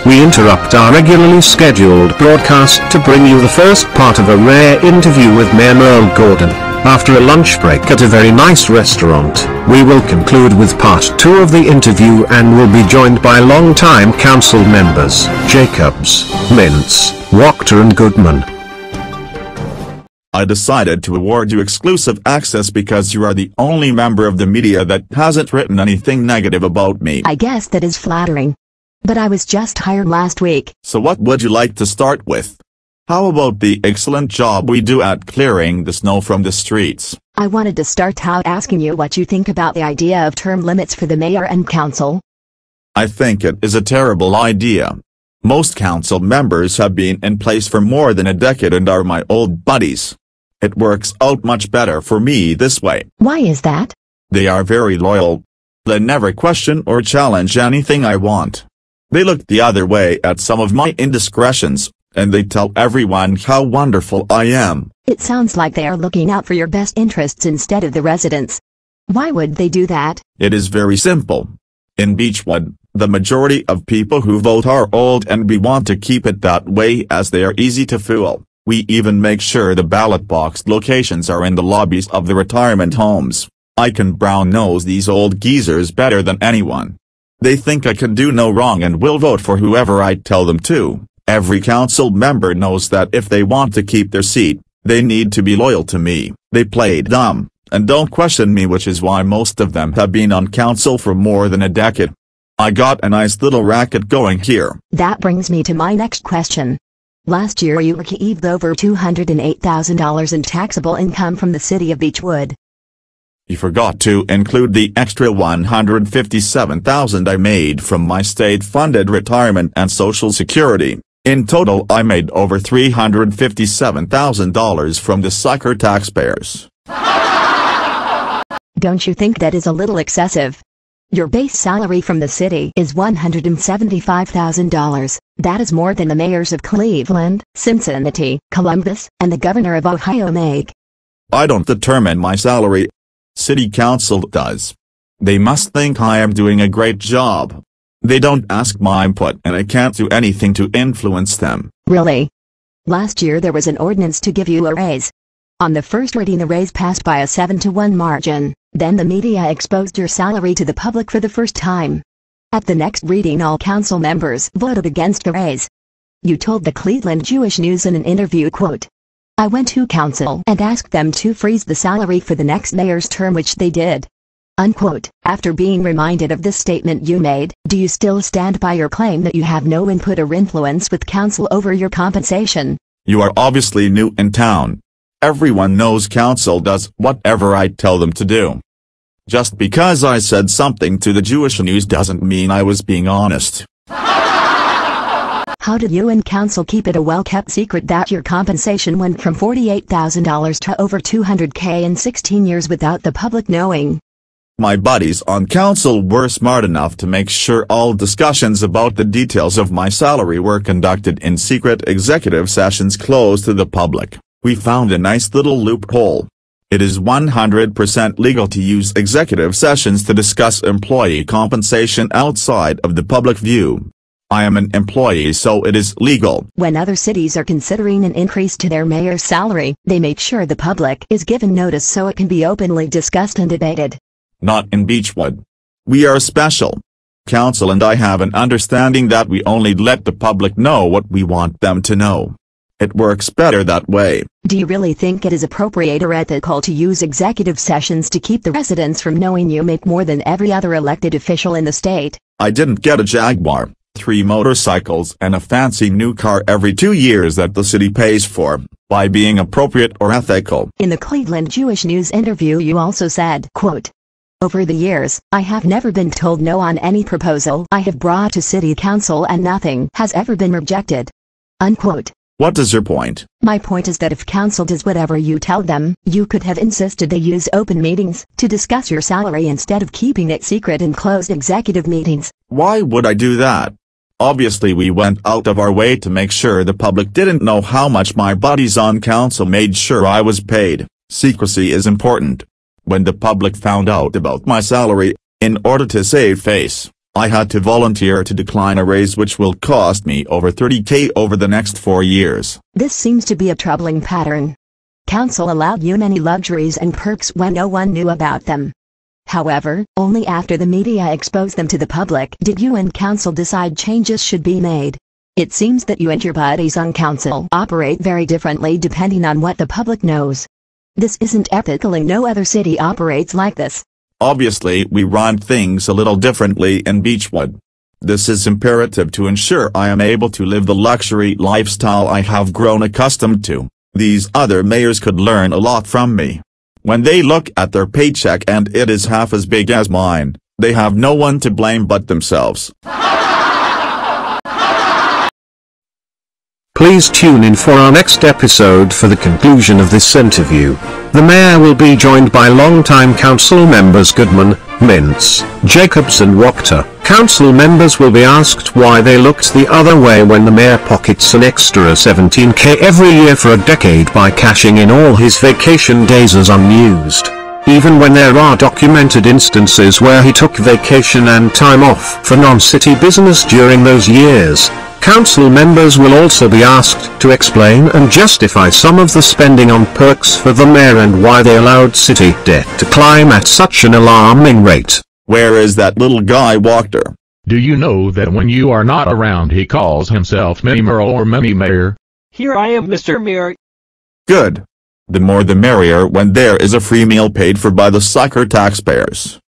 we interrupt our regularly scheduled broadcast to bring you the first part of a rare interview with Mayor Merle Gordon. After a lunch break at a very nice restaurant, we will conclude with part 2 of the interview and will be joined by long-time council members, Jacobs, Mintz, Wachter and Goodman. I decided to award you exclusive access because you are the only member of the media that hasn't written anything negative about me. I guess that is flattering. But I was just hired last week. So what would you like to start with? How about the excellent job we do at clearing the snow from the streets? I wanted to start out asking you what you think about the idea of term limits for the mayor and council. I think it is a terrible idea. Most council members have been in place for more than a decade and are my old buddies. It works out much better for me this way. Why is that? They are very loyal. They never question or challenge anything I want. They look the other way at some of my indiscretions, and they tell everyone how wonderful I am. It sounds like they are looking out for your best interests instead of the residents. Why would they do that? It is very simple. In Beechwood, the majority of people who vote are old and we want to keep it that way as they are easy to fool. We even make sure the ballot box locations are in the lobbies of the retirement homes. I can brown-nose these old geezers better than anyone. They think I can do no wrong and will vote for whoever I tell them to. Every council member knows that if they want to keep their seat, they need to be loyal to me. They play dumb, and don't question me, which is why most of them have been on council for more than a decade. I got a nice little racket going here. That brings me to my next question. Last year you received over $208,000 in taxable income from the city of Beechwood. You forgot to include the extra $157,000 I made from my state-funded retirement and Social Security. In total I made over $357,000 from the sucker taxpayers. Don't you think that is a little excessive? Your base salary from the city is $175,000. That is more than the mayors of Cleveland, Cincinnati, Columbus, and the governor of Ohio make. I don't determine my salary. City council does. They must think I am doing a great job. They don't ask my input and I can't do anything to influence them. Really? Last year there was an ordinance to give you a raise. On the first reading the raise passed by a 7-to-1 margin. Then the media exposed your salary to the public for the first time. At the next reading all council members voted against the raise. You told the Cleveland Jewish News in an interview, quote, "I went to council and asked them to freeze the salary for the next mayor's term, which they did." Unquote. After being reminded of this statement you made, do you still stand by your claim that you have no input or influence with council over your compensation? You are obviously new in town. Everyone knows council does whatever I tell them to do. Just because I said something to the Jewish News doesn't mean I was being honest. How did you and council keep it a well-kept secret that your compensation went from $48,000 to over $200K in 16 years without the public knowing? My buddies on council were smart enough to make sure all discussions about the details of my salary were conducted in secret executive sessions closed to the public. We found a nice little loophole. It is 100% legal to use executive sessions to discuss employee compensation outside of the public view. I am an employee, so it is legal. When other cities are considering an increase to their mayor's salary, they make sure the public is given notice so it can be openly discussed and debated. Not in Beechwood. We are special. Council and I have an understanding that we only let the public know what we want them to know. It works better that way. Do you really think it is appropriate or ethical to use executive sessions to keep the residents from knowing you make more than every other elected official in the state? I didn't get a Jaguar, 3 motorcycles and a fancy new car every 2 years that the city pays for, by being appropriate or ethical. In the Cleveland Jewish News interview you also said, quote, "Over the years, I have never been told no on any proposal I have brought to city council and nothing has ever been rejected." Unquote. What is your point? My point is that if council does whatever you tell them, you could have insisted they use open meetings to discuss your salary instead of keeping it secret in closed executive meetings. Why would I do that? Obviously we went out of our way to make sure the public didn't know how much my buddies on council made sure I was paid. Secrecy is important. When the public found out about my salary, in order to save face, I had to volunteer to decline a raise which will cost me over 30K over the next 4 years. This seems to be a troubling pattern. Council allowed you many luxuries and perks when no one knew about them. However, only after the media exposed them to the public did you and council decide changes should be made. It seems that you and your buddies on council operate very differently depending on what the public knows. This isn't ethical and no other city operates like this. Obviously, we run things a little differently in Beechwood. This is imperative to ensure I am able to live the luxury lifestyle I have grown accustomed to. These other mayors could learn a lot from me. When they look at their paycheck and it is half as big as mine, they have no one to blame but themselves. Please tune in for our next episode for the conclusion of this interview. The mayor will be joined by longtime council members Goodman, Mintz, Jacobs and Wachter. Council members will be asked why they looked the other way when the mayor pockets an extra 17K every year for a decade by cashing in all his vacation days as unused. Even when there are documented instances where he took vacation and time off for non-city business during those years. Council members will also be asked to explain and justify some of the spending on perks for the mayor and why they allowed city debt to climb at such an alarming rate. Where is that little guy Wachter? Do you know that when you are not around he calls himself Mini Merle or Mini Mayor? Here I am, Mr. Mayor. Good. The more the merrier when there is a free meal paid for by the sucker taxpayers.